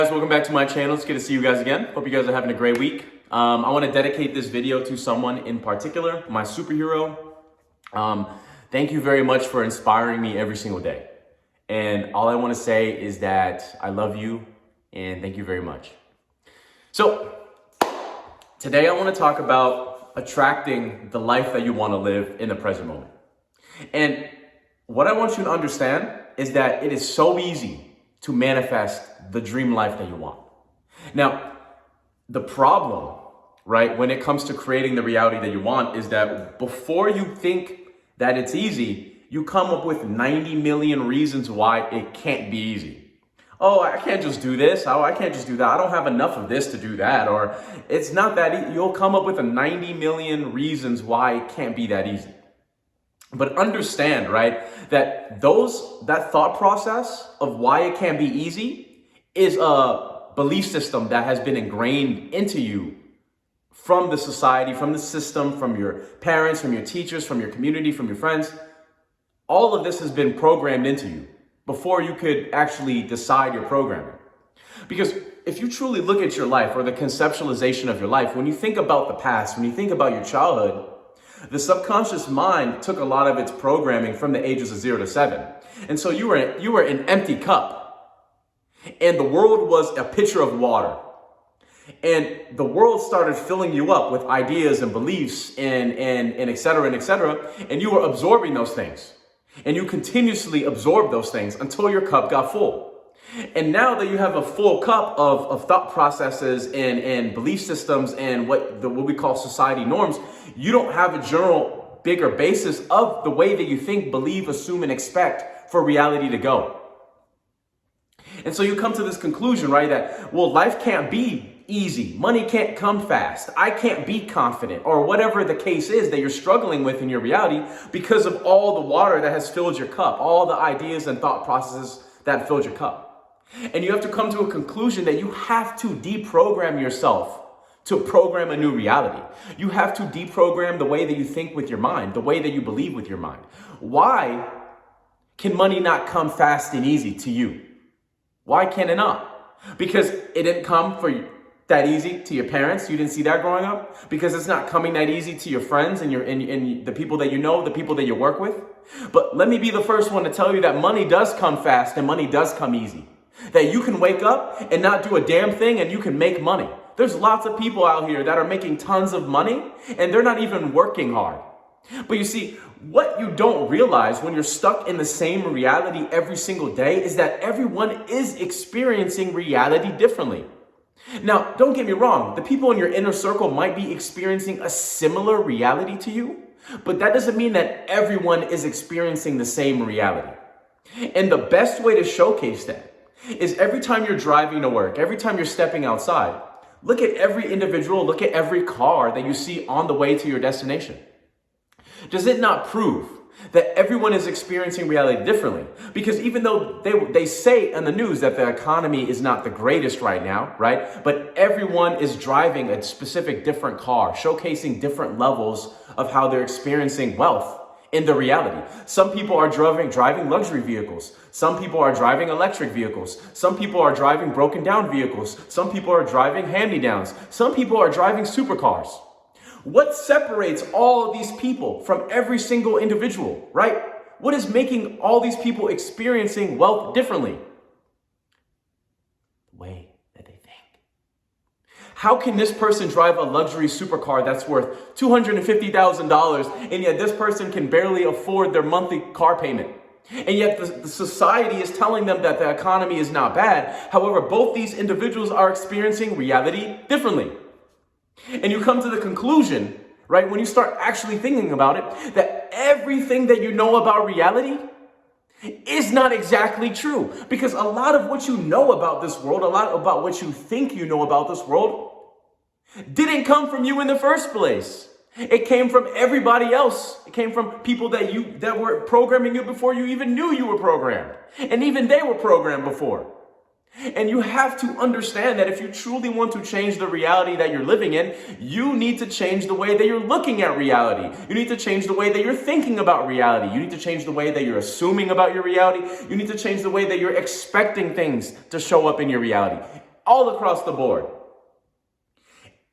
Guys, welcome back to my channel. It's good to see you guys again. Hope you guys are having a great week. I want to dedicate this video to someone in particular, my superhero. Thank you very much for inspiring me every single day. And all I want to say is that I love you and thank you very much. So today I want to talk about attracting the life that you want to live in the present moment. And what I want you to understand is that it is so easy to manifest the dream life that you want. Now, the problem, right, when it comes to creating the reality that you want is that before you think that it's easy, you come up with 90 million reasons why it can't be easy. Oh, I can't just do this. Oh, I can't just do that. I don't have enough of this to do that. Or it's not that easy. You'll come up with a 90 million reasons why it can't be that easy. But understand, right, that that thought process of why it can't be easy is a belief system that has been ingrained into you from the society, from the system, from your parents, from your teachers, from your community, from your friends. All of this has been programmed into you before you could actually decide your programming. Because if you truly look at your life or the conceptualization of your life, when you think about the past, when you think about your childhood, the subconscious mind took a lot of its programming from the ages of 0 to 7. And so you were an empty cup. And the world was a pitcher of water. And the world started filling you up with ideas and beliefs and et cetera and et cetera. And you were absorbing those things. And you continuously absorbed those things until your cup got full. And now that you have a full cup of thought processes and belief systems and what we call society norms, you don't have a general bigger basis of the way that you think, believe, assume, and expect for reality to go. And so you come to this conclusion, right, that, well, life can't be easy. Money can't come fast. I can't be confident, or whatever the case is that you're struggling with in your reality because of all the water that has filled your cup, all the ideas and thought processes that filled your cup. And you have to come to a conclusion that you have to deprogram yourself to program a new reality. You have to deprogram the way that you think with your mind, the way that you believe with your mind. Why can money not come fast and easy to you? Why can it not? Because it didn't come for you that easy to your parents. You didn't see that growing up. Because it's not coming that easy to your friends and the people that you know, the people that you work with. But let me be the first one to tell you that money does come fast and money does come easy. That you can wake up and not do a damn thing and you can make money. There's lots of people out here that are making tons of money and they're not even working hard. But you see, what you don't realize when you're stuck in the same reality every single day is that everyone is experiencing reality differently. Now, don't get me wrong. The people in your inner circle might be experiencing a similar reality to you, but that doesn't mean that everyone is experiencing the same reality. And the best way to showcase that is every time you're driving to work, every time you're stepping outside, look at every individual, look at every car that you see on the way to your destination. Does it not prove that everyone is experiencing reality differently? Because even though they say in the news that the economy is not the greatest right now, right? But everyone is driving a specific different car, showcasing different levels of how they're experiencing wealth in the reality. Some people are driving luxury vehicles. Some people are driving electric vehicles. Some people are driving broken down vehicles. Some people are driving hand-me-downs. Some people are driving supercars. What separates all of these people from every single individual, right? What is making all these people experiencing wealth differently? The way that they think. How can this person drive a luxury supercar that's worth $250,000 and yet this person can barely afford their monthly car payment? And yet the society is telling them that the economy is not bad. However, both these individuals are experiencing reality differently. And you come to the conclusion, right, when you start actually thinking about it, that everything that you know about reality is not exactly true. Because a lot of what you know about this world, a lot about what you think you know about this world, didn't come from you in the first place. It came from everybody else. It came from people that were programming you before you even knew you were programmed. And even they were programmed before. And you have to understand that if you truly want to change the reality that you're living in, you need to change the way that you're looking at reality. You need to change the way that you're thinking about reality. You need to change the way that you're assuming about your reality. You need to change the way that you're expecting things to show up in your reality. all across the board.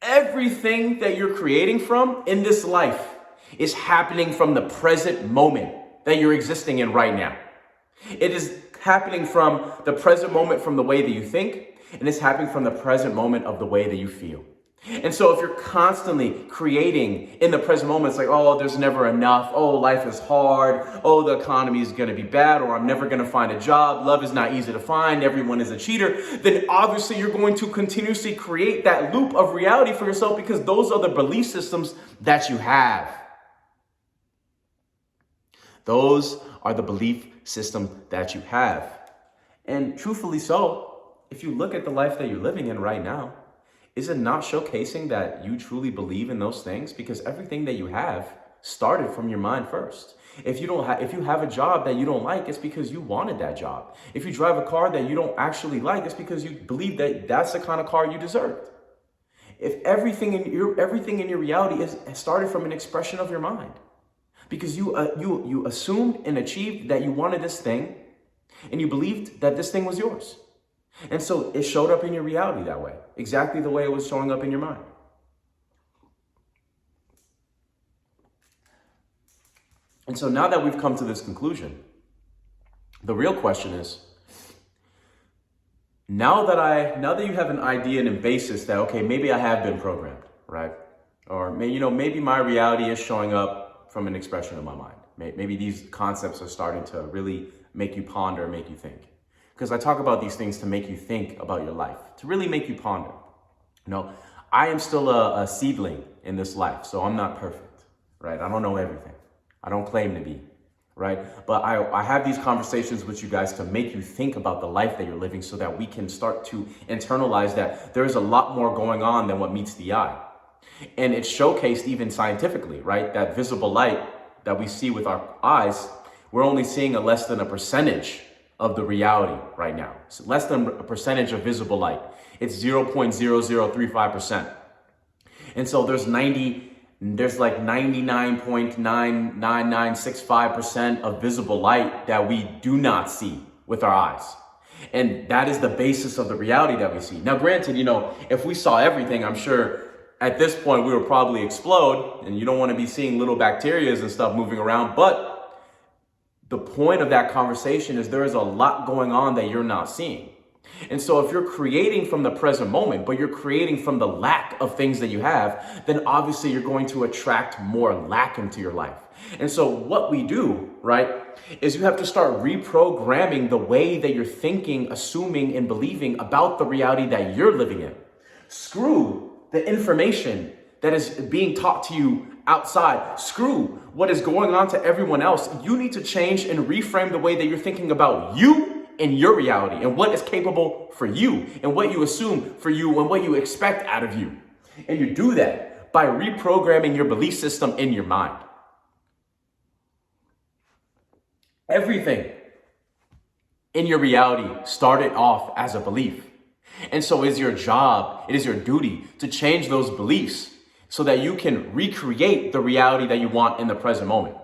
Everything that you're creating from in this life is happening from the present moment that you're existing in right now. It is happening from the present moment from the way that you think, and it's happening from the present moment of the way that you feel. And so if you're constantly creating in the present moment, it's like, oh, there's never enough. Oh, life is hard. Oh, the economy is going to be bad, or I'm never going to find a job. Love is not easy to find. Everyone is a cheater. Then obviously you're going to continuously create that loop of reality for yourself because those are the belief systems that you have. Those are the belief system that you have. And truthfully so, if you look at the life that you're living in right now, is it not showcasing that you truly believe in those things? Because everything that you have started from your mind first. If you have a job that you don't like, it's because you wanted that job. If you drive a car that you don't actually like, it's because you believe that that's the kind of car you deserved. If everything in your reality is started from an expression of your mind, because you assumed and achieved that you wanted this thing, and you believed that this thing was yours. And so it showed up in your reality that way, exactly the way it was showing up in your mind. And so now that we've come to this conclusion, the real question is, now that you have an idea and a basis that, okay, maybe I have been programmed, right? Or maybe my reality is showing up from an expression of my mind. Maybe these concepts are starting to really make you ponder, make you think. Because I talk about these things to make you think about your life, to really make you ponder. I am still a seedling in this life, so I'm not perfect, right? I don't know everything. I don't claim to be, right? But I have these conversations with you guys to make you think about the life that you're living so that we can start to internalize that there's a lot more going on than what meets the eye. And it's showcased even scientifically, right? That visible light that we see with our eyes, we're only seeing a less than a percentage of the reality right now. It's less than a percentage of visible light. It's 0.0035%. And so there's like 99.99965% of visible light that we do not see with our eyes. And that is the basis of the reality that we see. Now, granted, if we saw everything, I'm sure at this point we would probably explode, and you don't want to be seeing little bacteria and stuff moving around. But the point of that conversation is there is a lot going on that you're not seeing. And so if you're creating from the present moment, but you're creating from the lack of things that you have, then obviously you're going to attract more lack into your life. And so what we do, right, is you have to start reprogramming the way that you're thinking, assuming, and believing about the reality that you're living in. Screw the information that is being taught to you outside. Screw what is going on to everyone else. You need to change and reframe the way that you're thinking about you and your reality and what is capable for you and what you assume for you and what you expect out of you. And you do that by reprogramming your belief system in your mind. Everything in your reality started off as a belief. And so it is your job, it is your duty to change those beliefs so that you can recreate the reality that you want in the present moment.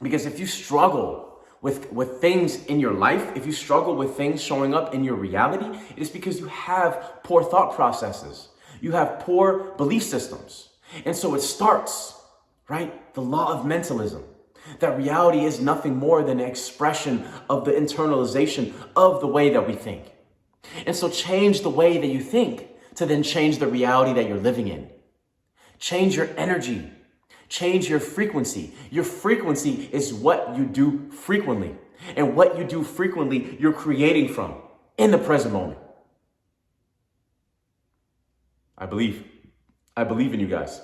Because if you struggle with things in your life, if you struggle with things showing up in your reality, it is because you have poor thought processes. You have poor belief systems. And so it starts, right? The law of mentalism. That reality is nothing more than an expression of the internalization of the way that we think. And so change the way that you think to then change the reality that you're living in. Change your energy. Change your frequency. Your frequency is what you do frequently. And what you do frequently, you're creating from in the present moment. I believe in you guys.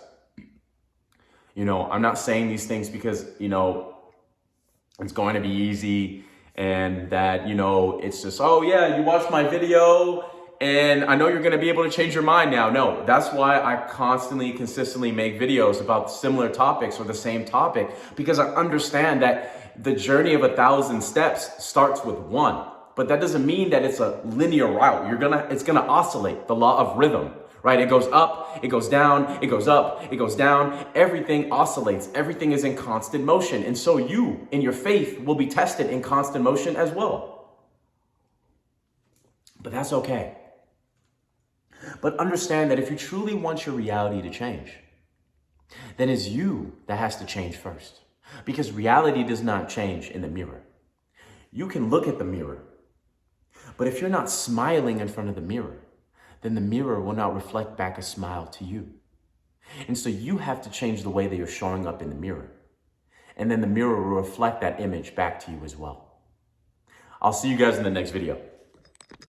I'm not saying these things because, it's going to be easy and that, it's just, oh yeah, you watched my video and I know you're going to be able to change your mind now. No, that's why I consistently make videos about similar topics or the same topic, because I understand that the journey of 1,000 steps starts with one, but that doesn't mean that it's a linear route. It's going to oscillate, the law of rhythm, right? It goes up, it goes down, it goes up, it goes down. Everything oscillates. Everything is in constant motion. And so you, in your faith, will be tested in constant motion as well. But that's okay. But understand that if you truly want your reality to change, then it's you that has to change first. Because reality does not change in the mirror. You can look at the mirror, but if you're not smiling in front of the mirror, then the mirror will not reflect back a smile to you. And so you have to change the way that you're showing up in the mirror. And then the mirror will reflect that image back to you as well. I'll see you guys in the next video.